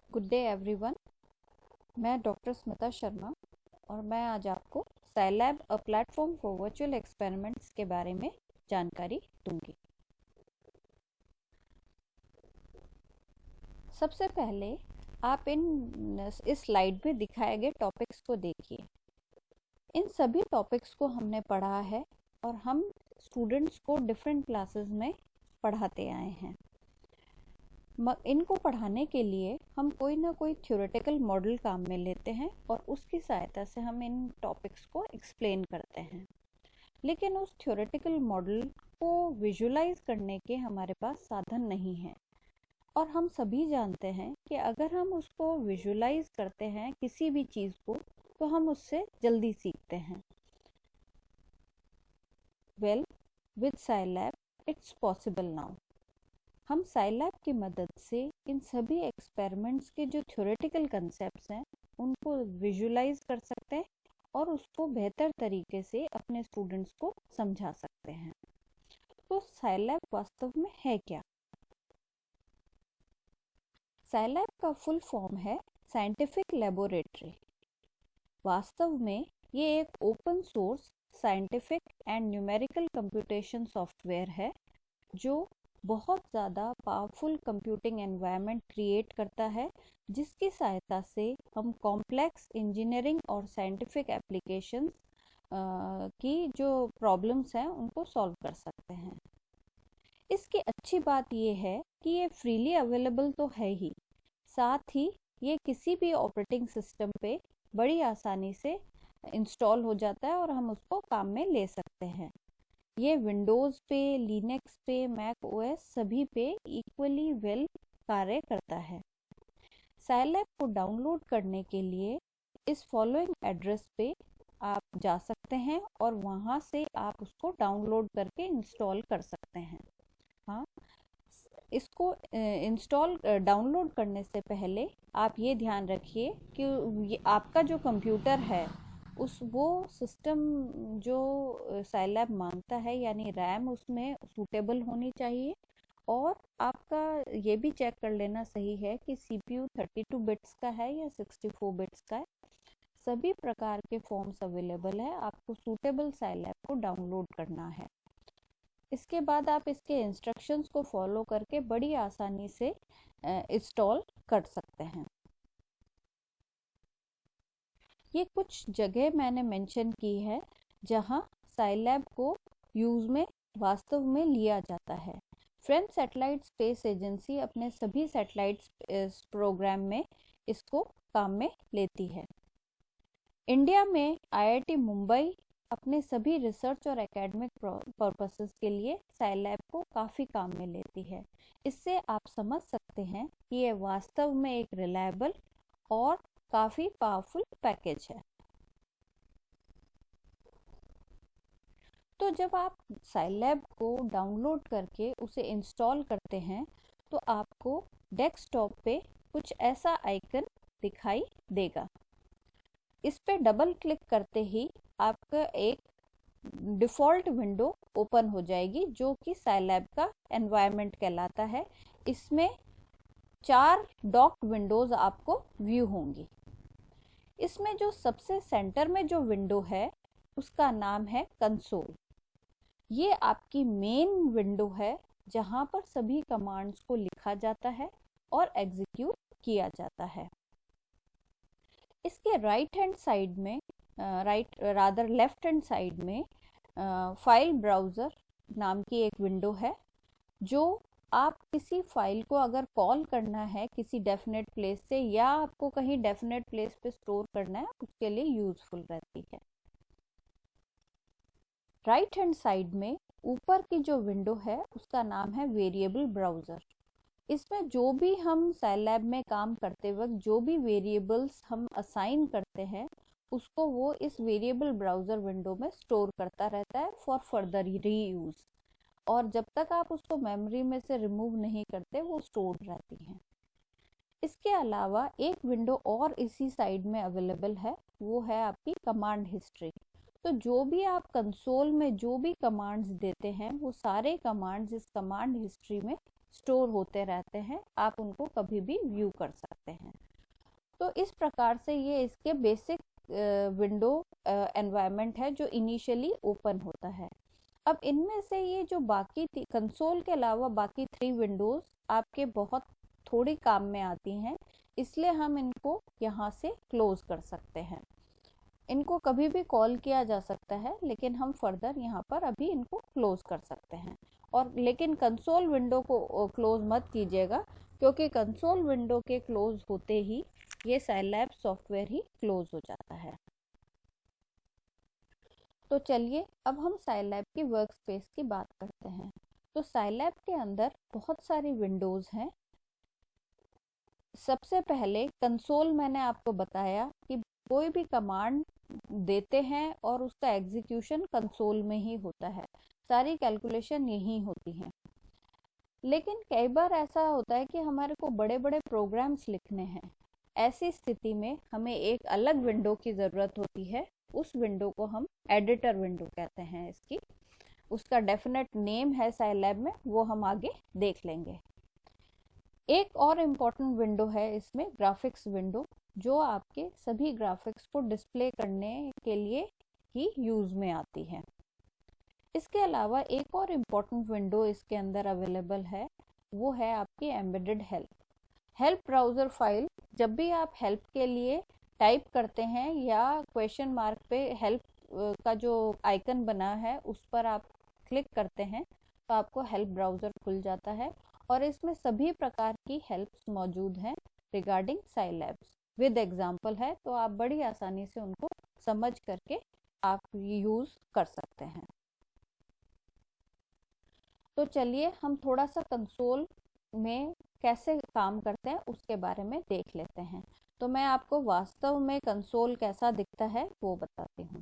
Good day everyone. मैं doctor Smita Sharma और मैं आज आपको Scilab a platform for virtual experiments के बारे में जानकारी दूंगी। सबसे पहले आप इस स्लाइड में दिखाए गए टॉपिक्स को देखिए। इन सभी टॉपिक्स को हमने पढ़ा है और हम स्टूडेंट्स को डिफरेंट क्लासेस में पढ़ाते आए हैं। इनको पढ़ाने के लिए हम कोई ना कोई थ्योरेटिकल मॉडल काम में लेते हैं और उसकी सहायता से हम इन टॉपिक्स को एक्सप्लेन करते हैं। लेकिन उस थ्योरेटिकल मॉडल को विजुलाइज करने के हमारे पास साधन नहीं है और हम सभी जानते हैं कि अगर हम उसको विजुलाइज करते हैं किसी भी चीज़ को तो हम उससे जल्दी सीखते हैं। Well, with Scilab it's possible now. हम साइलैब की मदद से इन सभी एक्सपेरिमेंट्स के जो थ्योरेटिकल कंसेप्ट्स हैं उनको विजुलाइज कर सकते हैं और उसको बेहतर तरीके से अपने स्टूडेंट्स को समझा सकते हैं। तो साइलैब वास्तव में है क्या? साइलैब का फुल फॉर्म है साइंटिफिक लेबोरेटरी। वास्तव में ये एक open source scientific and numerical computation software है जो बहुत ज़्यादा पावरफुल कंप्यूटिंग एनवायरनमेंट क्रिएट करता है, जिसकी सहायता से हम कॉम्प्लेक्स इंजीनियरिंग और साइंटिफिक एप्लीकेशंस की जो प्रॉब्लम्स हैं उनको सॉल्व कर सकते हैं। इसकी अच्छी बात ये है कि ये फ्रीली अवेलेबल तो है ही, साथ ही ये किसी भी ऑपरेटिंग सिस्टम पे बड़ी आसानी से इंस्टॉल हो जाता है और हम उसको काम में ले सकते हैं। ये विंडोज़ पे, लिनक्स पे, मैक ओएस सभी पे इक्वली वेल कार्य करता है। साइलैब को डाउनलोड करने के लिए इस फॉलोइंग एड्रेस पे आप जा सकते हैं और वहाँ से आप उसको डाउनलोड करके इंस्टॉल कर सकते हैं। हाँ, इसको डाउनलोड करने से पहले आप ये ध्यान रखिए कि ये आपका जो कंप्यूटर है वो सिस्टम जो साइलैब मांगता है यानी रैम उसमें सूटेबल होनी चाहिए और आपका ये भी चेक कर लेना सही है कि सीपीयू 32 बिट्स का है या 64 बिट्स का है। सभी प्रकार के फॉर्म्स अवेलेबल है, आपको सूटेबल साइलैब को डाउनलोड करना है। इसके बाद आप इसके इंस्ट्रक्शंस को फॉलो करके बड़ी आसानी से इंस्टॉल कर सकते हैं। ये कुछ जगह मैंने मेंशन की है जहां साइलैब को यूज़ में वास्तव में लिया जाता है। फ्रेंच सैटेलाइट स्पेस एजेंसी अपने सभी सैटेलाइट प्रोग्राम में इसको काम में लेती है। इंडिया में आईआईटी मुंबई अपने सभी रिसर्च और एकेडमिक पर्पसेस के लिए साइलैब को काफ़ी काम में लेती है। इससे आप समझ सकते हैं कि ये वास्तव में एक रिलायबल और काफ़ी पावरफुल पैकेज है। तो जब आप साइलैब को डाउनलोड करके उसे इंस्टॉल करते हैं तो आपको डेस्कटॉप पे कुछ ऐसा आइकन दिखाई देगा। इस पे डबल क्लिक करते ही आपका एक डिफ़ॉल्ट विंडो ओपन हो जाएगी जो कि साइलैब का एनवायरनमेंट कहलाता है। इसमें 4 डॉक्ड विंडोज़ आपको व्यू होंगी। इसमें जो सबसे सेंटर में जो विंडो है उसका नाम है कंसोल। ये आपकी मेन विंडो है जहां पर सभी कमांड्स को लिखा जाता है और एग्जीक्यूट किया जाता है। इसके राइट हैंड साइड में लेफ्ट हैंड साइड में फाइल ब्राउज़र नाम की एक विंडो है जो आप किसी फाइल को अगर कॉल करना है किसी डेफिनेट प्लेस से या आपको कहीं डेफिनेट प्लेस पे स्टोर करना है उसके लिए यूजफुल रहती है। राइट हैंड साइड में ऊपर की जो विंडो है उसका नाम है वेरिएबल ब्राउज़र। इसमें जो भी हम साइलैब में काम करते वक्त जो भी वेरिएबल्स हम असाइन करते हैं उसको वो इस वेरिएबल ब्राउज़र विंडो में स्टोर करता रहता है फॉर फर्दर रीयूज़, और जब तक आप उसको मेमोरी में से रिमूव नहीं करते वो स्टोर रहती हैं। इसके अलावा एक विंडो और इसी साइड में अवेलेबल है, वो है आपकी कमांड हिस्ट्री। तो जो भी आप कंसोल में जो भी कमांड्स देते हैं वो सारे कमांड्स इस कमांड हिस्ट्री में स्टोर होते रहते हैं, आप उनको कभी भी व्यू कर सकते हैं। तो इस प्रकार से ये इसके बेसिक विंडो एनवायरनमेंट है जो इनिशियली ओपन होता है। अब इनमें से ये जो बाकी कंसोल के अलावा बाकी 3 विंडोज आपके बहुत थोड़ी काम में आती हैं, इसलिए हम इनको यहाँ से क्लोज कर सकते हैं। इनको कभी भी कॉल किया जा सकता है, लेकिन हम फर्दर यहाँ पर अभी इनको क्लोज कर सकते हैं। और लेकिन कंसोल विंडो को क्लोज मत कीजिएगा, क्योंकि कंसोल विंडो के क्लोज होते ही ये साइलैब सॉफ्टवेयर ही क्लोज हो जाता है। तो चलिए अब हम साइलैब की वर्क स्पेस की बात करते हैं। तो साइलैब के अंदर बहुत सारी विंडोज हैं। सबसे पहले कंसोल, मैंने आपको बताया कि कोई भी कमांड देते हैं और उसका एग्जीक्यूशन कंसोल में ही होता है, सारी कैलकुलेशन यही होती हैं। लेकिन कई बार ऐसा होता है कि हमारे को बड़े बड़े प्रोग्राम्स लिखने हैं। ऐसी स्थिति में हमें एक अलग विंडो की ज़रूरत होती है। उस विंडो को हम एडिटर विंडो कहते हैं। इसकी उसका डेफिनेट नेम है साइलैब में, वो हम आगे देख लेंगे। एक और इम्पॉर्टेंट विंडो है इसमें, ग्राफिक्स विंडो, जो आपके सभी ग्राफिक्स को डिस्प्ले करने के लिए ही यूज में आती है। इसके अलावा एक और इम्पॉर्टेंट विंडो इसके अंदर अवेलेबल है, वो है आपकी एम्बेडेड हेल्प ब्राउज़र फाइल। जब भी आप हेल्प के लिए टाइप करते हैं या क्वेश्चन मार्क पे हेल्प का जो आइकन बना है उस पर आप क्लिक करते हैं, तो आपको हेल्प ब्राउज़र खुल जाता है और इसमें सभी प्रकार की हेल्प्स मौजूद हैं रिगार्डिंग साइलैब्स विद एग्जाम्पल है, तो आप बड़ी आसानी से उनको समझ करके आप यूज़ कर सकते हैं। तो चलिए हम थोड़ा सा कंसोल में कैसे काम करते हैं उसके बारे में देख लेते हैं। तो मैं आपको वास्तव में कंसोल कैसा दिखता है वो बताती हूँ।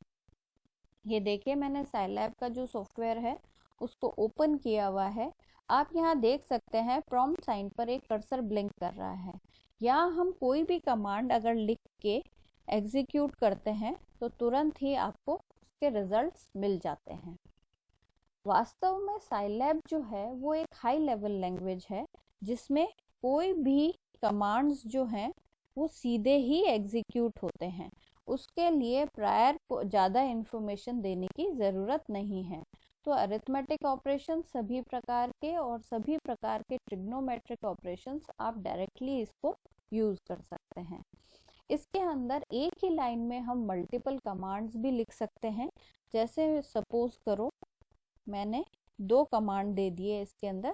ये देखिए, मैंने साइलैब का जो सॉफ्टवेयर है उसको ओपन किया हुआ है। आप यहाँ देख सकते हैं प्रॉम्प्ट साइन पर एक कर्सर ब्लिंक कर रहा है। यहाँ हम कोई भी कमांड अगर लिख के एग्जीक्यूट करते हैं तो तुरंत ही आपको उसके रिजल्ट्स मिल जाते हैं। वास्तव में साइलैब जो है वो एक हाई लेवल लैंग्वेज है, जिसमें कोई भी कमांड्स जो हैं वो सीधे ही एग्जीक्यूट होते हैं। उसके लिए प्रायर ज़्यादा इन्फॉर्मेशन देने की ज़रूरत नहीं है। तो अरिथमेटिक ऑपरेशन सभी प्रकार के और सभी प्रकार के ट्रिग्नोमेट्रिक ऑपरेशंस आप डायरेक्टली इसको यूज़ कर सकते हैं। इसके अंदर एक ही लाइन में हम मल्टीपल कमांड्स भी लिख सकते हैं। जैसे सपोज करो मैंने 2 कमांड दे दिए इसके अंदर,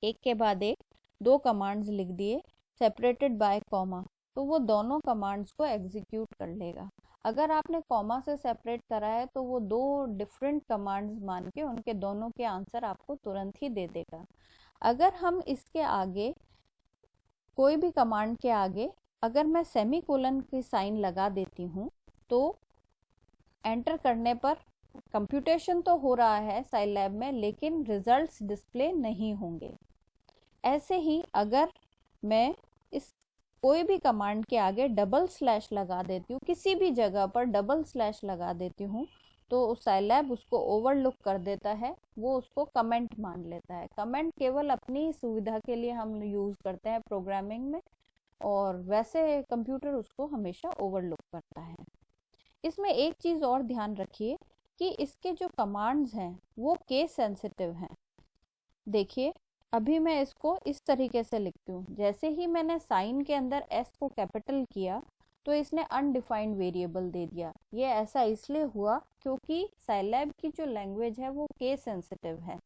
एक के बाद एक 2 कमांड्स लिख दिए सेपरेटेड बाय कॉमा, तो वो दोनों कमांड्स को एग्जीक्यूट कर लेगा। अगर आपने कॉमा से सेपरेट करा है तो वो 2 डिफरेंट कमांड्स मान के उनके दोनों के आंसर आपको तुरंत ही दे देगा। अगर हम इसके आगे कोई भी कमांड के आगे अगर मैं सेमीकोलन की साइन लगा देती हूँ तो एंटर करने पर कंप्यूटेशन तो हो रहा है साइलैब में, लेकिन रिजल्ट्स डिस्प्ले नहीं होंगे। ऐसे ही अगर मैं इस कोई भी कमांड के आगे डबल स्लैश लगा देती हूँ, किसी भी जगह पर डबल स्लैश लगा देती हूँ, तो साइलैब उसको ओवरलुक कर देता है, वो उसको कमेंट मान लेता है। कमेंट केवल अपनी सुविधा के लिए हम यूज़ करते हैं प्रोग्रामिंग में, और वैसे कंप्यूटर उसको हमेशा ओवरलुक करता है। इसमें एक चीज़ और ध्यान रखिए कि इसके जो कमांड्स हैं वो केस सेंसिटिव हैं। देखिए, अभी मैं इसको इस तरीके से लिखती हूँ, जैसे ही मैंने साइन के अंदर एस को कैपिटल किया तो इसने अनडिफाइंड वेरिएबल दे दिया। ये ऐसा इसलिए हुआ क्योंकि साइलैब की जो लैंग्वेज है वो केस सेंसिटिव है।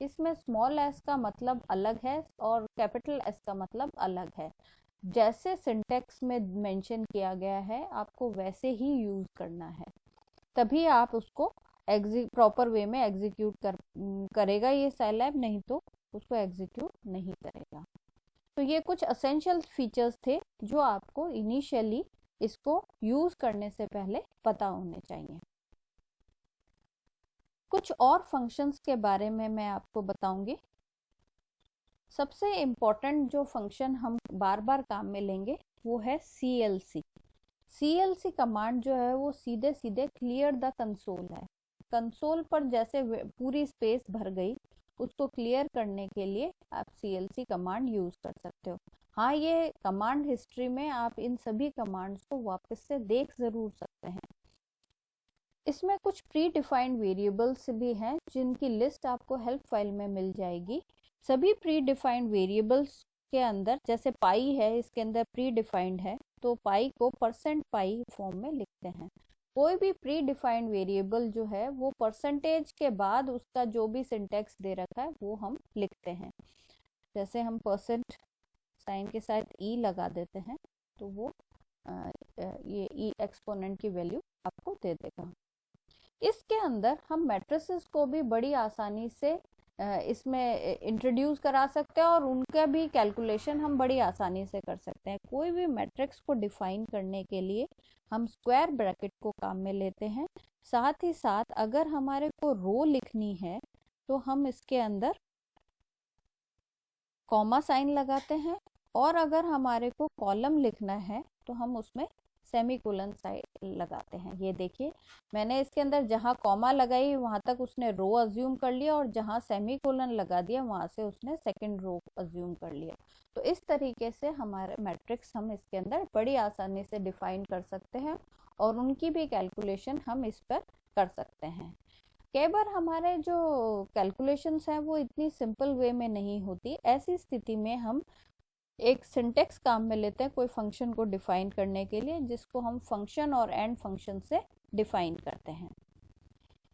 इसमें स्मॉल एस का मतलब अलग है और कैपिटल एस का मतलब अलग है। जैसे सिंटेक्स में मेंशन किया गया है आपको वैसे ही यूज़ करना है, तभी आप उसको प्रॉपर वे में एग्जीक्यूट करेगा ये साइलैब, नहीं तो उसको एग्जीक्यूट नहीं करेगा। तो ये कुछ असेंशियल फीचर्स थे जो आपको इनिशियली इसको यूज़ करने से पहले पता होने चाहिए। कुछ और फंक्शंस के बारे में मैं आपको बताऊंगी। सबसे इम्पोर्टेंट जो फंक्शन हम बार बार काम में लेंगे वो है CLC। CLC कमांड जो है वो सीधे सीधे क्लियर द कंसोल है। कंसोल पर जैसे पूरी स्पेस भर गई उसको क्लियर करने के लिए आप CLC कमांड यूज कर सकते हो। हाँ, ये कमांड हिस्ट्री में आप इन सभी कमांड्स को वापस से देख जरूर सकते हैं। इसमें कुछ प्री डिफाइंड वेरिएबल्स भी हैं जिनकी लिस्ट आपको हेल्प फाइल में मिल जाएगी। सभी प्री डिफाइंड वेरिएबल्स के अंदर, जैसे पाई है, इसके अंदर प्री डिफाइंड है, तो पाई को %पाई फॉर्म में लिखते हैं। कोई भी प्री डिफाइंड वेरिएबल जो है वो परसेंटेज के बाद उसका जो भी सिंटेक्स दे रखा है वो हम लिखते हैं। जैसे हम %साइन के साथ ई लगा देते हैं तो वो ये ई एक्सपोनेंट की वैल्यू आपको दे देगा। इसके अंदर हम मैट्रिसेस को भी बड़ी आसानी से इसमें इंट्रोड्यूस करा सकते हैं और उनका भी कैलकुलेशन हम बड़ी आसानी से कर सकते हैं। कोई भी मैट्रिक्स को डिफाइन करने के लिए हम स्क्वायर ब्रैकेट को काम में लेते हैं। साथ ही साथ अगर हमारे को रो लिखनी है तो हम इसके अंदर कॉमा साइन लगाते हैं, और अगर हमारे को कॉलम लिखना है तो हम उसमें सेमीकोलन साइन लगाते हैं। ये देखिए, मैंने इसके अंदर जहाँ कॉमा लगाई वहाँ तक उसने रो अज्यूम कर लिया, और जहाँ सेमीकोलन लगा दिया वहाँ से उसने सेकंड रो अज्यूम कर लिया। तो इस तरीके से हमारे मैट्रिक्स हम इसके अंदर बड़ी आसानी से डिफाइन कर सकते हैं और उनकी भी कैलकुलेशन हम इस पर कर सकते हैं। कई बार हमारे जो कैलकुलेशंस हैं वो इतनी सिंपल वे में नहीं होती। ऐसी स्थिति में हम एक सिंटेक्स काम में लेते हैं कोई फंक्शन को डिफाइन करने के लिए, जिसको हम फंक्शन और एंड फंक्शन से डिफाइन करते हैं।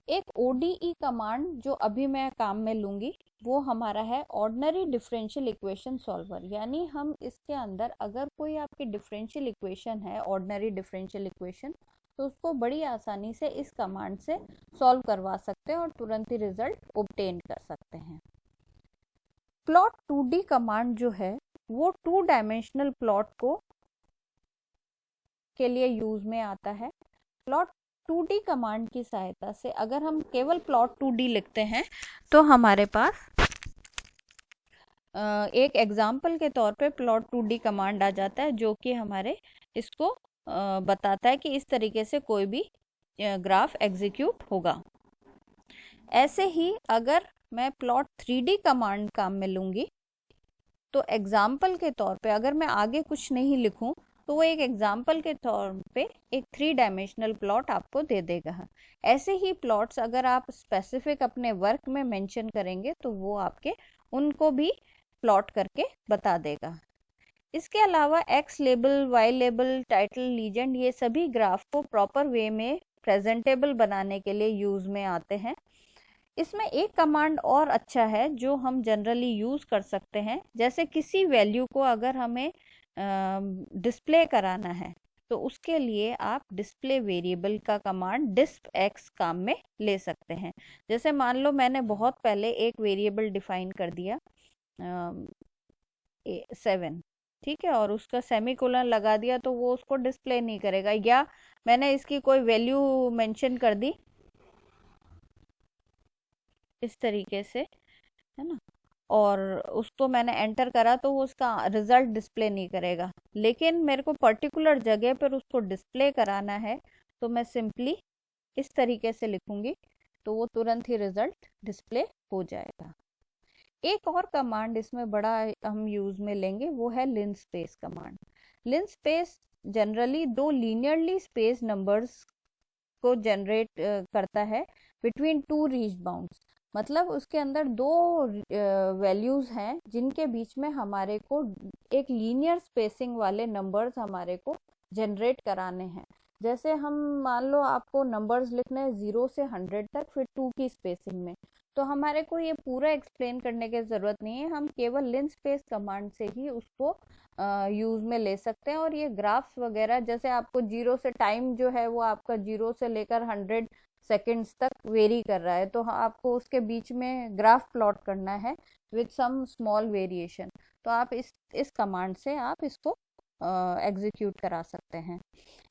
एक ODE कमांड जो अभी मैं काम में लूंगी वो हमारा है ऑर्डिनरी डिफरेंशियल इक्वेशन सॉल्वर। यानी हम इसके अंदर अगर कोई आपकी डिफरेंशियल इक्वेशन है, ऑर्डिनरी डिफरेंशियल इक्वेशन, तो उसको बड़ी आसानी से इस कमांड से सॉल्व करवा सकते हैं और तुरंत ही रिजल्ट ऑब्टेन कर सकते हैं। प्लॉट 2D कमांड जो है वो 2 डायमेंशनल प्लॉट को के लिए यूज में आता है। प्लॉट 2D कमांड की सहायता से अगर हम केवल प्लॉट 2D लिखते हैं तो हमारे पास एक एग्जाम्पल के तौर पे प्लॉट 2D कमांड आ जाता है, जो कि हमारे इसको बताता है कि इस तरीके से कोई भी ग्राफ एग्जीक्यूट होगा। ऐसे ही अगर मैं प्लॉट 3D कमांड काम में लूंगी तो एग्जाम्पल के तौर पे अगर मैं आगे कुछ नहीं लिखूं तो वो एक एग्जाम्पल के तौर पे एक 3 डायमेंशनल प्लॉट आपको दे देगा। ऐसे ही प्लॉट्स अगर आप स्पेसिफिक अपने वर्क में मेंशन करेंगे तो वो आपके उनको भी प्लॉट करके बता देगा। इसके अलावा X label, Y label, title, legend, ये सभी ग्राफ को प्रॉपर वे में प्रेजेंटेबल बनाने के लिए यूज में आते हैं। इसमें एक कमांड और अच्छा है जो हम जनरली यूज कर सकते हैं। जैसे किसी वैल्यू को अगर हमें डिस्प्ले कराना है तो उसके लिए आप डिस्प्ले वेरिएबल का कमांड dispx काम में ले सकते हैं। जैसे मान लो मैंने बहुत पहले एक वेरिएबल डिफाइन कर दिया 7, ठीक है, और उसका सेमीकोलन लगा दिया तो वो उसको डिस्प्ले नहीं करेगा। या मैंने इसकी कोई वैल्यू मेंशन कर दी इस तरीके से, है ना, और उसको मैंने एंटर करा तो वो उसका रिजल्ट डिस्प्ले नहीं करेगा। लेकिन मेरे को पर्टिकुलर जगह पर उसको डिस्प्ले कराना है तो मैं सिंपली इस तरीके से लिखूंगी तो वो तुरंत ही रिजल्ट डिस्प्ले हो जाएगा। एक और कमांड इसमें बड़ा हम यूज में लेंगे, वो है linspace command. Linspace generally 2 linearly space numbers को जनरेट करता है बिटवीन 2 रीच बाउंड्स। मतलब उसके अंदर 2 वैल्यूज हैं जिनके बीच में हमारे को एक लीनियर स्पेसिंग वाले नंबर्स हमारे को जनरेट कराने हैं। जैसे हम मान लो आपको नंबर्स लिखने हैं 0 से 100 तक, फिर 2 की स्पेसिंग में, तो हमारे को ये पूरा एक्सप्लेन करने की जरूरत नहीं है, हम केवल लिनस्पेस कमांड से ही उसको यूज में ले सकते हैं। और ये ग्राफ्स वगैरह, जैसे आपको 0 से टाइम जो है वो आपका 0 से लेकर 100 सेकेंड्स तक वेरी कर रहा है, तो आपको उसके बीच में ग्राफ प्लॉट करना है विद सम स्मॉल वेरिएशन, तो आप इस कमांड से आप इसको एग्जीक्यूट करा सकते हैं।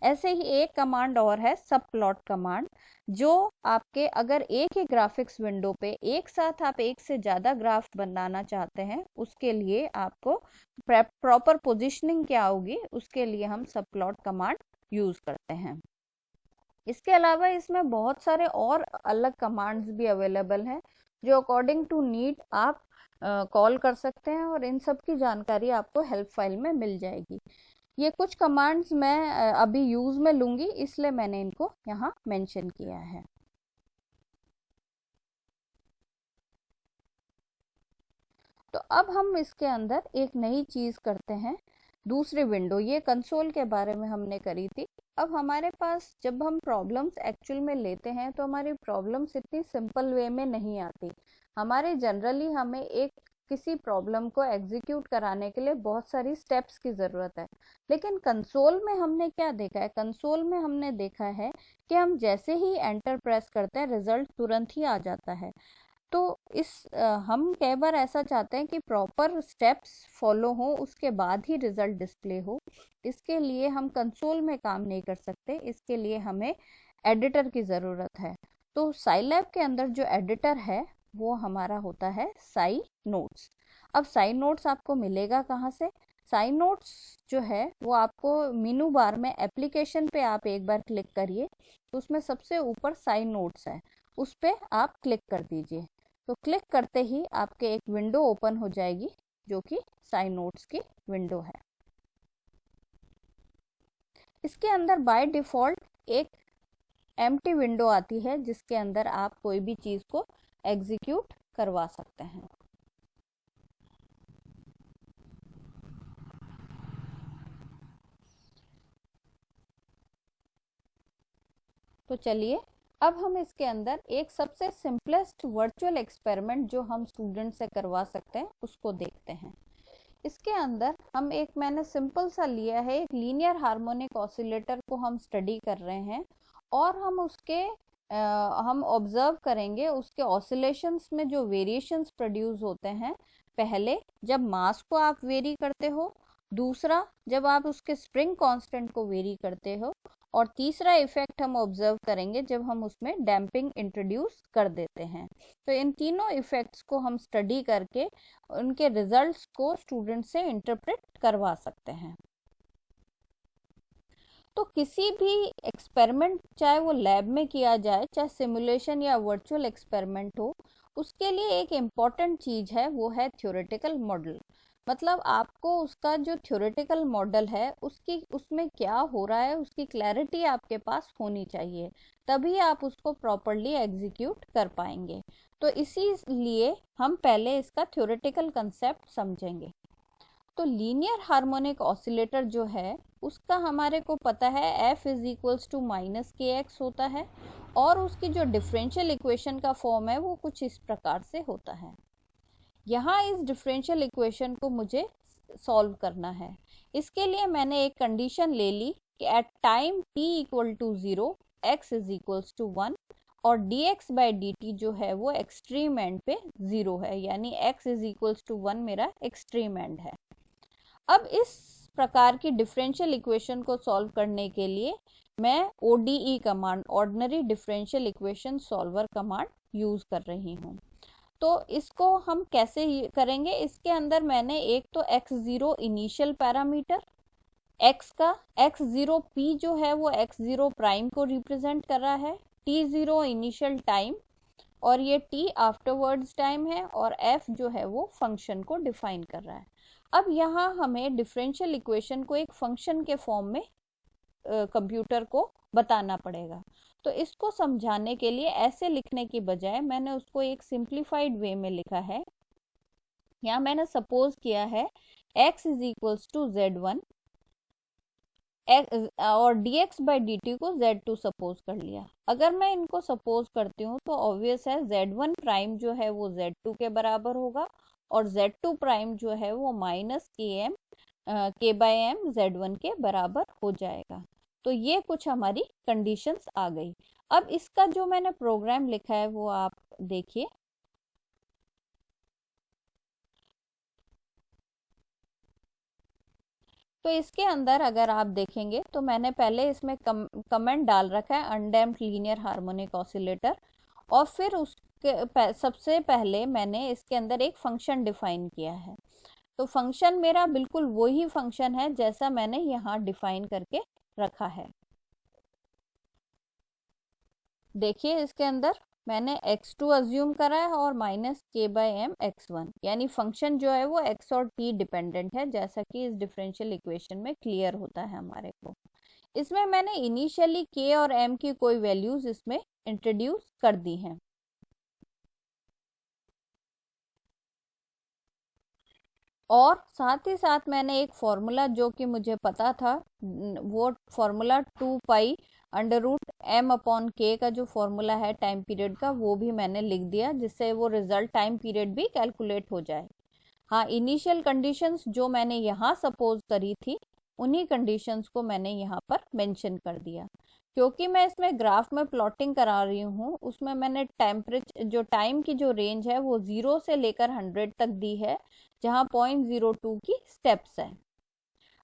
ऐसे ही एक कमांड और है सब प्लॉट कमांड, जो आपके अगर एक ही ग्राफिक्स विंडो पे एक साथ आप एक से ज़्यादा ग्राफ बनाना चाहते हैं, उसके लिए आपको प्रॉपर पोजिशनिंग क्या होगी उसके लिए हम सब प्लॉट कमांड यूज करते हैं। इसके अलावा इसमें बहुत सारे और अलग कमांड्स भी अवेलेबल हैं जो अकॉर्डिंग टू नीड आप कॉल कर सकते हैं, और इन सब की जानकारी आपको हेल्प फाइल में मिल जाएगी। ये कुछ कमांड्स मैं अभी यूज़ में लूँगी, इसलिए मैंने इनको यहाँ मेंशन किया है। तो अब हम इसके अंदर एक नई चीज़ करते हैं, दूसरी विंडो। ये कंसोल के बारे में हमने करी थी। अब हमारे पास जब हम प्रॉब्लम्स एक्चुअल में लेते हैं तो हमारी प्रॉब्लम्स इतनी सिंपल वे में नहीं आती। हमारे जनरली हमें एक किसी प्रॉब्लम को एग्जीक्यूट कराने के लिए बहुत सारी स्टेप्स की ज़रूरत है। लेकिन कंसोल में हमने क्या देखा है, कंसोल में हमने देखा है कि हम जैसे ही एंटर प्रेस करते हैं रिजल्ट तुरंत ही आ जाता है। तो हम कई बार ऐसा चाहते हैं कि प्रॉपर स्टेप्स फॉलो हो, उसके बाद ही रिजल्ट डिस्प्ले हो। इसके लिए हम कंसोल में काम नहीं कर सकते, इसके लिए हमें एडिटर की ज़रूरत है। तो साइलैब के अंदर जो एडिटर है वो हमारा होता है साई नोट्स। अब साई नोट्स आपको मिलेगा कहाँ से? साई नोट्स जो है वो आपको मेनू बार में एप्लीकेशन पे आप एक बार क्लिक करिए, तो उसमें सबसे ऊपर साई नोट्स है, उस पर आप क्लिक कर दीजिए। तो क्लिक करते ही आपके एक विंडो ओपन हो जाएगी जो कि साई नोट्स की विंडो है। इसके अंदर बाय डिफ़ॉल्ट एक एम्प्टी विंडो आती है जिसके अंदर आप कोई भी चीज़ को एग्जीक्यूट करवा सकते हैं। तो चलिए अब हम इसके अंदर एक सबसे सिंपलेस्ट वर्चुअल एक्सपेरिमेंट जो हम स्टूडेंट से करवा सकते हैं उसको देखते हैं। इसके अंदर हम एक मैंने सिंपल सा लिया है, एक लीनियर हार्मोनिक ऑसिलेटर को हम स्टडी कर रहे हैं, और हम उसके हम ऑब्जर्व करेंगे उसके ऑसिलेशंस में जो वेरिएशंस प्रोड्यूस होते हैं। पहले जब मास को आप वेरी करते हो, दूसरा जब आप उसके स्प्रिंग कांस्टेंट को वेरी करते हो, और तीसरा इफेक्ट हम ऑब्जर्व करेंगे जब हम उसमें डैम्पिंग इंट्रोड्यूस कर देते हैं। तो इन तीनों इफेक्ट्स को हम स्टडी करके उनके रिजल्ट्स को स्टूडेंट से इंटरप्रेट करवा सकते हैं। तो किसी भी एक्सपेरिमेंट, चाहे वो लैब में किया जाए, चाहे सिमुलेशन या वर्चुअल एक्सपेरिमेंट हो, उसके लिए एक इम्पॉर्टेंट चीज़ है, वो है थ्योरेटिकल मॉडल। मतलब आपको उसका जो थ्योरेटिकल मॉडल है उसमें क्या हो रहा है उसकी क्लैरिटी आपके पास होनी चाहिए, तभी आप उसको प्रॉपरली एग्जीक्यूट कर पाएंगे। तो इसीलिए हम पहले इसका थ्योरेटिकल कंसेप्ट समझेंगे। तो लीनियर हार्मोनिक ऑसिलेटर जो है उसका हमारे को पता है f is equals to minus K X होता है, और उसकी जो डिफरेंशियल इक्वेशन का फॉर्म है वो कुछ इस प्रकार से होता है। यहाँ इस डिफरेंशियल इक्वेशन को मुझे सॉल्व करना है। इसके लिए मैंने एक कंडीशन ले ली कि at time t equal to 0 x is equals to 1, और dx बाई dt जो है वो एक्सट्रीम एंड पे 0 है, यानी x इज इक्वल्स टू 1 मेरा एक्सट्रीम एंड है। अब इस प्रकार की डिफरेंशियल इक्वेशन को सॉल्व करने के लिए मैं ODE command, ordinary differential equation solver command use कर रही हूँ। तो इसको हम कैसे करेंगे? इसके अंदर मैंने एक तो x0 इनिशियल पैरामीटर, x का x0 p जो है वो x0 प्राइम को रिप्रेजेंट कर रहा है, t0 इनिशियल टाइम, और ये t आफ्टरवर्ड्स टाइम है, और f जो है वो फंक्शन को डिफाइन कर रहा है। अब यहाँ हमें डिफरेंशियल इक्वेशन को एक फंक्शन के फॉर्म में कंप्यूटर को बताना पड़ेगा। तो इसको समझाने के लिए ऐसे लिखने की बजाय मैंने उसको एक सिंप्लीफाइड वे में लिखा है। यहाँ मैंने सपोज किया है x is equals to z1 और dx बाई dt को z2 सपोज कर लिया। अगर मैं इनको सपोज करती हूँ तो ऑब्वियस है z1 प्राइम जो है वो z2 के बराबर होगा, और z2 प्राइम जो है वो minus k by M z1 के बराबर हो जाएगा। तो ये कुछ हमारी कंडीशंस आ गई। अब इसका जो मैंने प्रोग्राम लिखा है वो आप देखिए। तो इसके अंदर अगर आप देखेंगे तो मैंने पहले इसमें कमेंट डाल रखा है अनडैम्प्ड लीनियर हार्मोनिक ऑसिलेटर, और फिर उसके सबसे पहले मैंने इसके अंदर एक फंक्शन डिफाइन किया है। तो फंक्शन मेरा बिल्कुल वही फंक्शन है जैसा मैंने यहाँ डिफाइन करके रखा है। देखिए इसके अंदर मैंने x2 अज्यूम करा है और माइनस k/m x1, यानी फंक्शन जो है वो x और t डिपेंडेंट है, जैसा कि इस डिफरेंशियल इक्वेशन में क्लियर होता है हमारे को। इसमें मैंने इनिशियली k और m की कोई वैल्यूज इसमें इंट्रोड्यूस कर दी हैं। और साथ ही साथ मैंने एक फॉर्मूला जो कि मुझे पता था, वो फॉर्मूला 2π√m/k का जो फॉर्मूला है टाइम पीरियड का, वो भी मैंने लिख दिया, जिससे वो रिजल्ट टाइम पीरियड भी कैलकुलेट हो जाए। हाँ, इनिशियल कंडीशंस जो मैंने यहाँ सपोज करी थी, उन्हीं कंडीशंस को मैंने यहाँ पर मेंशन कर दिया। क्योंकि मैं इसमें ग्राफ में प्लॉटिंग करा रही हूँ, उसमें मैंने टेम्परेचर जो टाइम की जो रेंज है वो 0 से लेकर 100 तक दी है, जहाँ 0.02 की स्टेप्स है।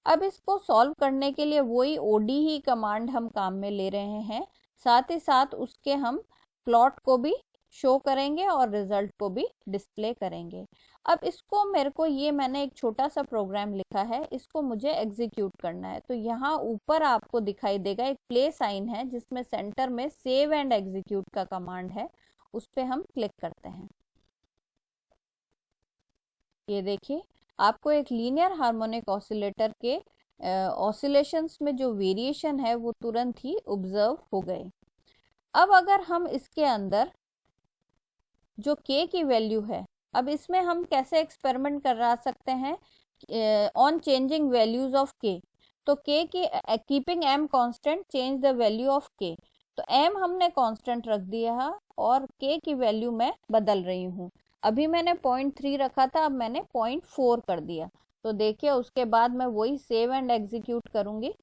अब इसको सॉल्व करने के लिए वही ओडी ही कमांड हम काम में ले रहे हैं, साथ ही साथ उसके हम प्लॉट को भी शो करेंगे और रिजल्ट को भी डिस्प्ले करेंगे। अब इसको मेरे को, ये मैंने एक छोटा सा प्रोग्राम लिखा है, इसको मुझे एग्जीक्यूट करना है। तो यहाँ ऊपर आपको दिखाई देगा एक प्ले साइन है, जिसमें सेंटर में सेव एंड एग्जीक्यूट का कमांड है, उस पर हम क्लिक करते हैं। ये देखिए, आपको एक लीनियर हार्मोनिक ऑसिलेटर के ऑसिलेशंस में जो वेरिएशन है वो तुरंत ही ऑब्जर्व हो गए। अब अगर हम इसके अंदर जो k की वैल्यू है, अब इसमें हम कैसे एक्सपेरिमेंट करा सकते हैं on changing values of k। तो k की keeping m constant, change the value of k। तो m हमने कांस्टेंट रख दिया है और k की वैल्यू मैं बदल रही हूँ। अभी मैंने 0.3 रखा था, अब मैंने 0.4 कर दिया। तो देखिए, उसके बाद मैं वही सेव एंड एग्जीक्यूट करूंगी।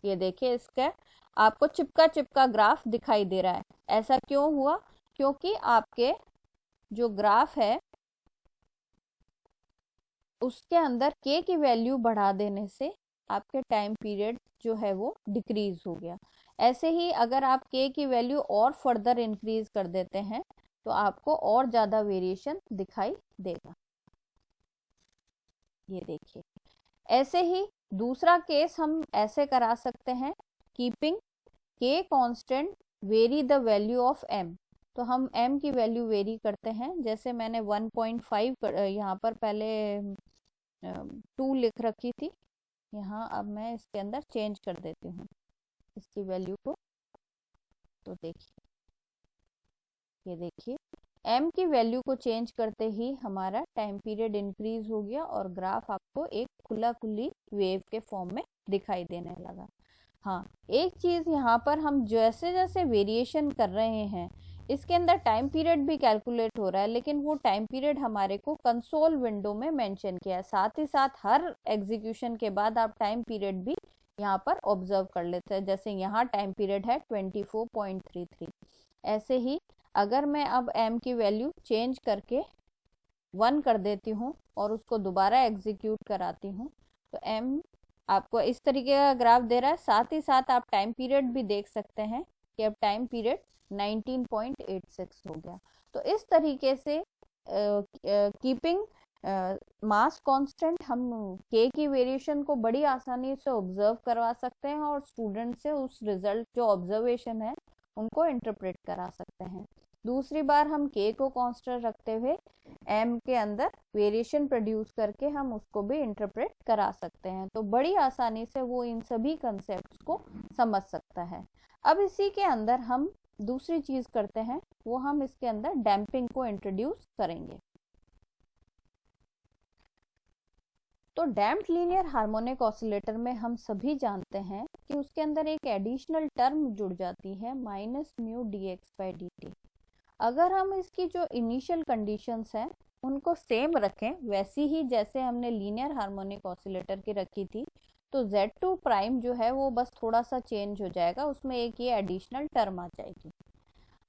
ये देखिए, इसका आपको चिपका चिपका ग्राफ दिखाई दे रहा है। ऐसा क्यों हुआ? क्योंकि आपके जो ग्राफ है उसके अंदर k की वैल्यू बढ़ा देने से आपके टाइम पीरियड जो है वो डिक्रीज हो गया। ऐसे ही अगर आप k की वैल्यू और फर्दर इंक्रीज कर देते हैं तो आपको और ज्यादा वेरिएशन दिखाई देगा। ये देखिए, ऐसे ही दूसरा केस हम ऐसे करा सकते हैं, keeping k constant very the value of m। तो हम m की वैल्यू वेरी करते हैं, जैसे मैंने 1.5 यहाँ पर पहले 2 लिख रखी थी, यहाँ अब मैं इसके अंदर चेंज कर देती हूँ इसकी वैल्यू को। तो देखिए, ये देखिए, m की वैल्यू को चेंज करते ही हमारा टाइम पीरियड इंक्रीज हो गया और ग्राफ आपको एक खुला खुली वेव के फॉर्म में दिखाई देने लगा। हाँ, एक चीज यहाँ पर हम जैसे जैसे वेरिएशन कर रहे हैं, इसके अंदर टाइम पीरियड भी कैलकुलेट हो रहा है, लेकिन वो टाइम पीरियड हमारे को कंसोल विंडो में मेंशन किया है। साथ ही साथ हर एग्जीक्यूशन के बाद आप टाइम पीरियड भी यहाँ पर ऑब्जर्व कर लेते हैं। जैसे यहाँ टाइम पीरियड है 24.33। ऐसे ही अगर मैं अब m की वैल्यू चेंज करके 1 कर देती हूँ और उसको दोबारा एग्जीक्यूट कराती हूँ, तो m आपको इस तरीके का ग्राफ दे रहा है। साथ ही साथ आप टाइम पीरियड भी देख सकते हैं कि अब टाइम पीरियड 19.86 हो गया। तो इस तरीके से कीपिंग मास कांस्टेंट हम k की वेरिएशन को बड़ी आसानी से ऑब्जर्व करवा सकते हैं और स्टूडेंट से उस रिजल्ट जो ऑब्जर्वेशन है उनको इंटरप्रेट करा सकते हैं। दूसरी बार हम k को कांस्टेंट रखते हुए m के अंदर वेरिएशन प्रोड्यूस करके हम उसको भी इंटरप्रेट करा सकते हैं। तो बड़ी आसानी से वो इन सभी कंसेप्ट्स को समझ सकता है। अब इसी के अंदर हम दूसरी चीज करते हैं, वो हम इसके अंदर डैम्पिंग को इंट्रोड्यूस करेंगे। तो डैम्प्ड लीनियर हार्मोनिक ऑसिलेटर में हम सभी जानते हैं कि उसके अंदर एक एडिशनल टर्म जुड़ जाती है, -μ/dx/dt। अगर हम इसकी जो इनिशियल कंडीशंस हैं उनको सेम रखें, वैसी ही जैसे हमने लीनियर हार्मोनिक ऑसिलेटर की रखी थी, तो Z2 प्राइम जो है वो बस थोड़ा सा चेंज हो जाएगा, उसमें एक ये एडिशनल टर्म आ जाएगी।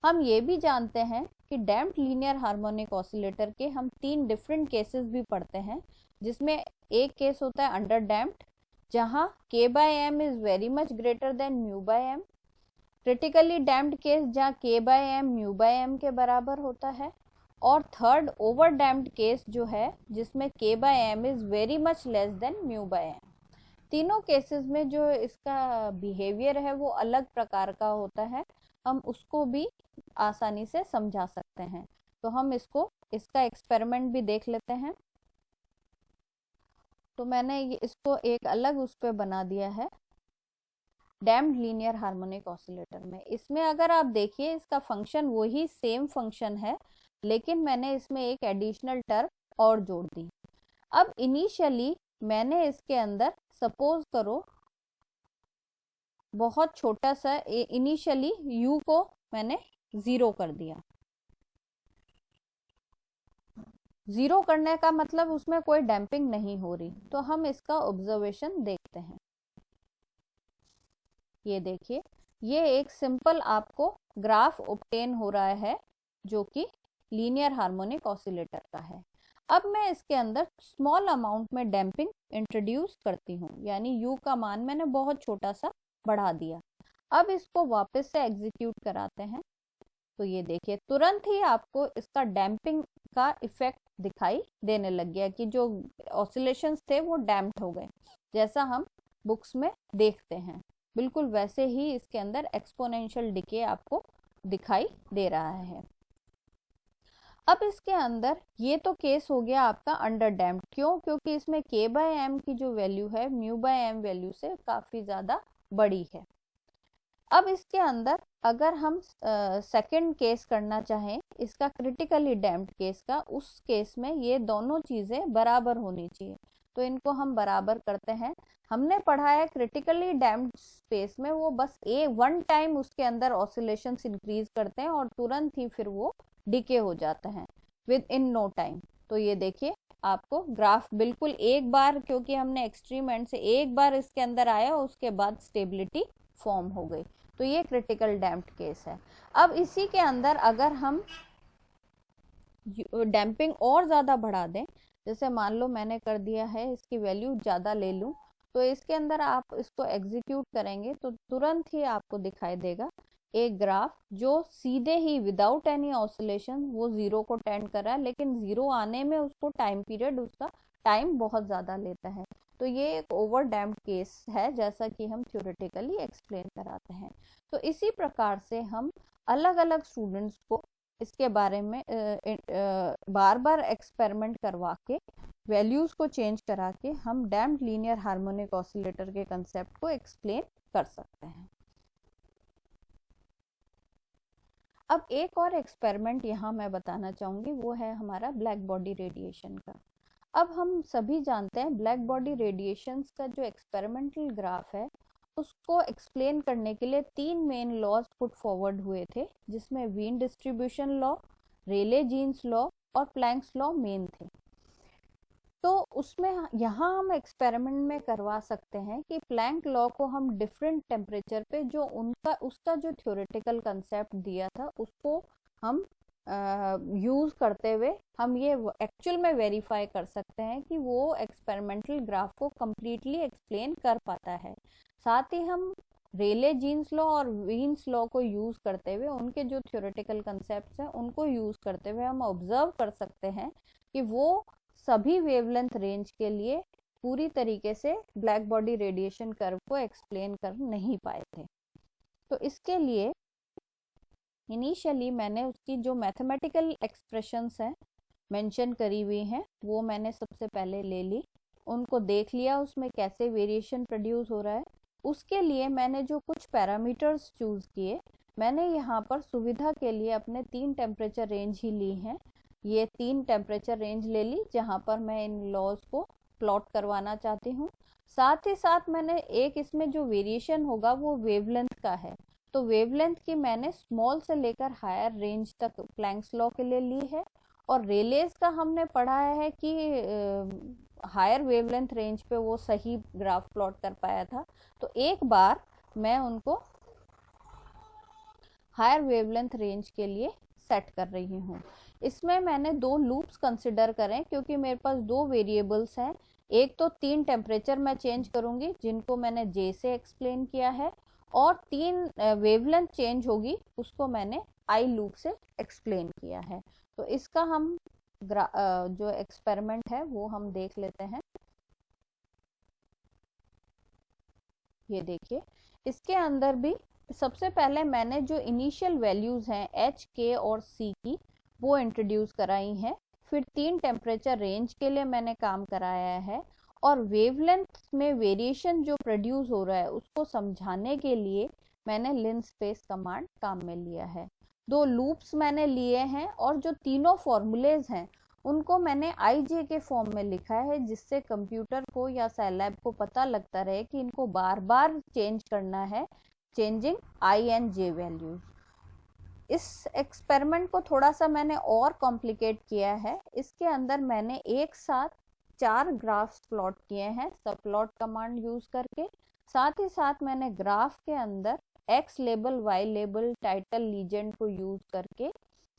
हम ये भी जानते हैं कि डैम्प्ड लीनियर हार्मोनिक ऑसिलेटर के हम 3 डिफरेंट केसेस भी पढ़ते हैं, जिसमें एक केस होता है अंडर डैम्प्ड, जहां k/m is very much greater than μ/m। Critically damped case जहाँ k/m μ/m के बराबर होता है। और थर्ड ओवर डैम्प्ड केस जो है, जिसमें k/m is very much less than μ/m। तीनों केसेस में जो इसका बिहेवियर है वो अलग प्रकार का होता है। हम उसको भी आसानी से समझा सकते हैं। तो हम इसका एक्सपेरिमेंट भी देख लेते हैं। तो मैंने इसको एक अलग उस पे बना दिया है डैम्प्ड लीनियर हार्मोनिक ऑसिलेटर में। इसमें अगर आप देखिए इसका फंक्शन वही सेम फंक्शन है, लेकिन मैंने इसमें एक एडिशनल टर्म और जोड़ दी। अब इनिशियली मैंने इसके अंदर सपोज करो बहुत छोटा सा इनिशियली u को मैंने 0 कर दिया। 0 करने का मतलब उसमें कोई डैम्पिंग नहीं हो रही। तो हम इसका ऑब्जर्वेशन देखते हैं। ये देखिए, ये एक सिंपल आपको ग्राफ ऑब्टेन हो रहा है जो कि लीनियर हार्मोनिक ऑसिलेटर का है। अब मैं इसके अंदर स्मॉल अमाउंट में डैम्पिंग इंट्रोड्यूस करती हूँ, यानी u का मान मैंने बहुत छोटा सा बढ़ा दिया। अब इसको वापस से एग्जीक्यूट कराते हैं। तो ये देखिए, तुरंत ही आपको इसका डैम्पिंग का इफेक्ट दिखाई देने लग गया कि जो ऑसिलेशंस थे वो डैम्प्ड हो गए, जैसा हम बुक्स में देखते हैं। बिल्कुल वैसे ही इसके अंदर एक्सपोनेंशियल डिके आपको दिखाई दे रहा है। अब इसके अंदर ये तो केस हो गया आपका अंडर डैम्प्ड। क्यों? क्योंकि इसमें k/m की जो वैल्यू है μ/m वैल्यू से काफी ज्यादा बड़ी है। अब इसके अंदर अगर हम सेकंड केस करना चाहें इसका क्रिटिकली डैम्प्ड केस का, उस केस में ये दोनों चीजें बराबर होनी चाहिए। तो इनको हम बराबर करते हैं। हमने पढ़ा है क्रिटिकली डैम्प्ड स्पेस में वो बस वन टाइम उसके अंदर ऑसिलेशंस इंक्रीज करते हैं और तुरंत ही फिर वो डिके हो जाते हैं विद इन नो टाइम। तो ये देखिए, आपको ग्राफ बिल्कुल एक बार, क्योंकि हमने एक्सट्रीम एंड से एक बार इसके अंदर आया उसके बाद स्टेबिलिटी फॉर्म हो गई। तो ये क्रिटिकल डैम्प्ड केस है। अब इसी के अंदर अगर हम डैम्पिंग और ज़्यादा बढ़ा दें, जैसे मान लो मैंने कर दिया है इसकी वैल्यू ज़्यादा ले लूँ, तो इसके अंदर आप इसको एग्जीक्यूट करेंगे तो तुरंत ही आपको दिखाई देगा एक ग्राफ जो सीधे ही विदाउट एनी ऑसिलेशन वो 0 को टेंड कर रहा है, लेकिन 0 आने में उसको टाइम पीरियड, उसका टाइम बहुत ज़्यादा लेता है। तो ये एक ओवर डैम्प्ड केस है, जैसा कि हम थ्योरेटिकली एक्सप्लेन कराते हैं। तो इसी प्रकार से हम अलग अलग स्टूडेंट्स को इसके बारे में बार बार एक्सपेरिमेंट करवा के वैल्यूज को चेंज करा के हम डैम्प्ड लीनियर हार्मोनिक ऑसिलेटर के कंसेप्ट को एक्सप्लेन कर सकते हैं। अब एक और एक्सपेरिमेंट यहाँ मैं बताना चाहूँगी, वो है हमारा ब्लैक बॉडी रेडिएशन का। अब हम सभी जानते हैं ब्लैक बॉडी रेडिएशंस का जो एक्सपेरिमेंटल ग्राफ है उसको एक्सप्लेन करने के लिए 3 मेन लॉज पुट फॉरवर्ड हुए थे, जिसमें वीन डिस्ट्रीब्यूशन लॉ, रेले जीन्स लॉ और प्लैंक्स लॉ मेन थे। तो उसमें यहाँ हम एक्सपेरिमेंट में करवा सकते हैं कि प्लैंक लॉ को हम डिफरेंट टेम्परेचर पे जो उसका जो थ्योरेटिकल कंसेप्ट दिया था उसको हम यूज करते हुए हम ये एक्चुअल में वेरीफाई कर सकते हैं कि वो एक्सपेरिमेंटल ग्राफ को कम्प्लीटली एक्सप्लेन कर पाता है। साथ ही हम रेले जीन्स लॉ और वीन्स लॉ को यूज करते हुए उनके जो थ्योरेटिकल कंसेप्ट हैं उनको यूज करते हुए हम ऑब्जर्व कर सकते हैं कि वो सभी वेवलेंथ रेंज के लिए पूरी तरीके से ब्लैक बॉडी रेडिएशन कर्व को एक्सप्लेन कर नहीं पाए थे। तो इसके लिए इनिशियली मैंने उसकी जो मैथमेटिकल एक्सप्रेशंस हैं मेंशन करी हुई हैं वो मैंने सबसे पहले ले ली, उनको देख लिया उसमें कैसे वेरिएशन प्रोड्यूस हो रहा है। उसके लिए मैंने जो कुछ पैरामीटर्स चूज किए, मैंने यहाँ पर सुविधा के लिए अपने 3 टेम्परेचर रेंज ही ली हैं। ये 3 टेम्परेचर रेंज ले ली जहाँ पर मैं इन लॉज को प्लॉट करवाना चाहती हूँ। साथ ही साथ मैंने एक इसमें जो वेरिएशन होगा वो वेवलेंथ का है, तो वेवलेंथ की मैंने स्मॉल से लेकर हायर रेंज तक प्लैंक्स लॉ के लिए ली है। और रेलेज का हमने पढ़ा है कि हायर वेवलेंथ रेंज पे वो सही ग्राफ प्लॉट कर पाया था। तो एक बार मैं उनको हायर वेवलेंथ रेंज के लिए सेट कर रही हूँ। इसमें मैंने 2 लूप्स कंसिडर करें क्योंकि मेरे पास 2 वेरिएबल्स हैं। एक तो 3 टेम्परेचर मैं चेंज करूंगी जिनको मैंने जे से एक्सप्लेन किया है, और 3 वेवलेंथ चेंज होगी उसको मैंने आई लूप से एक्सप्लेन किया है। तो इसका हम जो एक्सपेरिमेंट है वो हम देख लेते हैं। ये देखिए, इसके अंदर भी सबसे पहले मैंने जो इनिशियल वैल्यूज़ हैं एच, के और सी की वो इंट्रोड्यूस कराई हैं। फिर 3 टेम्परेचर रेंज के लिए मैंने काम कराया है, और वेवलेंथ में वेरिएशन जो प्रोड्यूस हो रहा है उसको समझाने के लिए मैंने लिनस्पेस कमांड काम में लिया है। 2 लूप्स मैंने लिए हैं, और जो तीनों फॉर्मूलेज हैं उनको मैंने IJ के फॉर्म में लिखा है, जिससे कंप्यूटर को या साइलैब को पता लगता रहे कि इनको बार बार चेंज करना है, changing I and J values. इस एक्सपेरिमेंट को थोड़ा सा मैंने और कॉम्प्लिकेट किया है। इसके अंदर मैंने एक साथ 4 ग्राफ्स प्लॉट किए हैं सब प्लॉट कमांड यूज करके। साथ ही साथ मैंने ग्राफ के अंदर X label, Y label, title, legend को यूज करके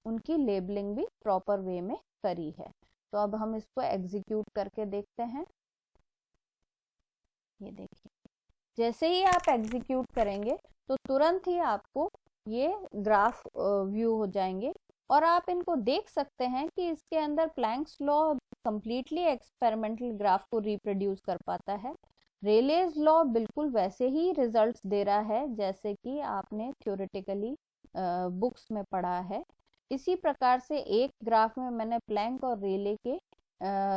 उनकी लेबलिंग भी प्रॉपर वे में करी है। तो अब हम इसको एग्जीक्यूट करके देखते हैं। ये देखिए, जैसे ही आप एग्जीक्यूट करेंगे तो तुरंत ही आपको ये ग्राफ व्यू हो जाएंगे, और आप इनको देख सकते हैं कि इसके अंदर planks law completely experimental graph को रिप्रोड्यूस कर पाता है। रेलेज लॉ बिल्कुल वैसे ही रिजल्ट्स दे रहा है जैसे कि आपने थ्योरेटिकली बुक्स में पढ़ा है। इसी प्रकार से एक ग्राफ में मैंने प्लैंक और रेले के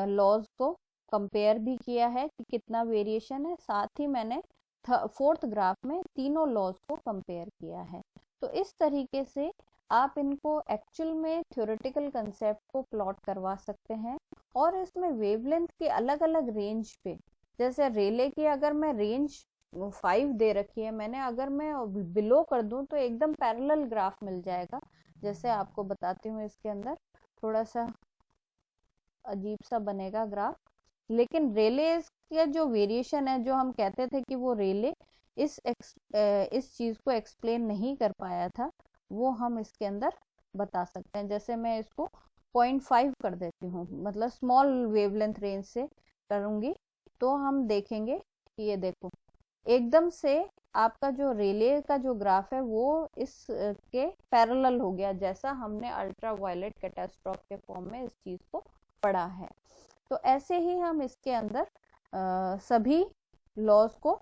लॉज को कंपेयर भी किया है कि कितना वेरिएशन है। साथ ही मैंने 4th ग्राफ में तीनों लॉज को कंपेयर किया है। तो इस तरीके से आप इनको एक्चुअल में थ्योरेटिकल कंसेप्ट को प्लॉट करवा सकते हैं, और इसमें वेवलेंथ की अलग अलग रेंज पे, जैसे रेले की अगर मैं रेंज 5 दे रखी है मैंने, अगर मैं बिलो कर दूं तो एकदम पैरेलल ग्राफ मिल जाएगा। जैसे आपको बताती हूँ, इसके अंदर थोड़ा सा अजीब सा बनेगा ग्राफ, लेकिन रेले का जो वेरिएशन है, जो हम कहते थे कि वो रेले इस चीज को एक्सप्लेन नहीं कर पाया था, वो हम इसके अंदर बता सकते हैं। जैसे मैं इसको 0.5 कर देती हूँ, मतलब स्मॉल वेवलेंथ रेंज से करूंगी, तो हम देखेंगे कि ये देखो एकदम से आपका जो रेले का जो ग्राफ है वो इस के पैरेलल हो गया, जैसा हमने अल्ट्रा वायलेट कैटास्ट्रॉफ के फॉर्म में इस चीज को पढ़ा है। तो ऐसे ही हम इसके अंदर सभी लॉज को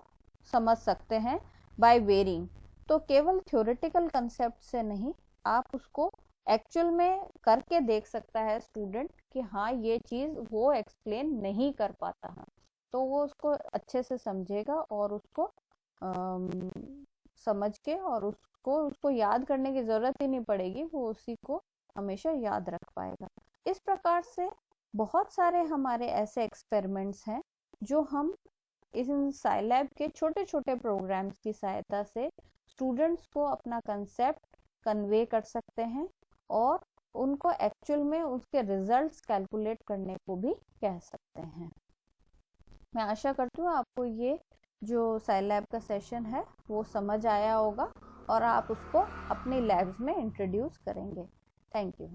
समझ सकते हैं बाय वेरिंग। तो केवल थ्योरेटिकल कंसेप्ट से नहीं, आप उसको एक्चुअल में करके देख सकता है स्टूडेंट कि हाँ ये चीज वो एक्सप्लेन नहीं कर पाता है, तो वो उसको अच्छे से समझेगा और उसको समझ के, और उसको याद करने की जरूरत ही नहीं पड़ेगी, वो उसी को हमेशा याद रख पाएगा। इस प्रकार से बहुत सारे हमारे ऐसे एक्सपेरिमेंट्स हैं जो हम इन साइलैब के छोटे छोटे प्रोग्राम्स की सहायता से स्टूडेंट्स को अपना कंसेप्ट कन्वे कर सकते हैं, और उनको एक्चुअल में उसके रिजल्ट्स कैलकुलेट करने को भी कह सकते हैं। मैं आशा करती हूँ आपको ये जो साइलैब का सेशन है वो समझ आया होगा, और आप उसको अपनी लैब्स में इंट्रोड्यूस करेंगे। Thank you.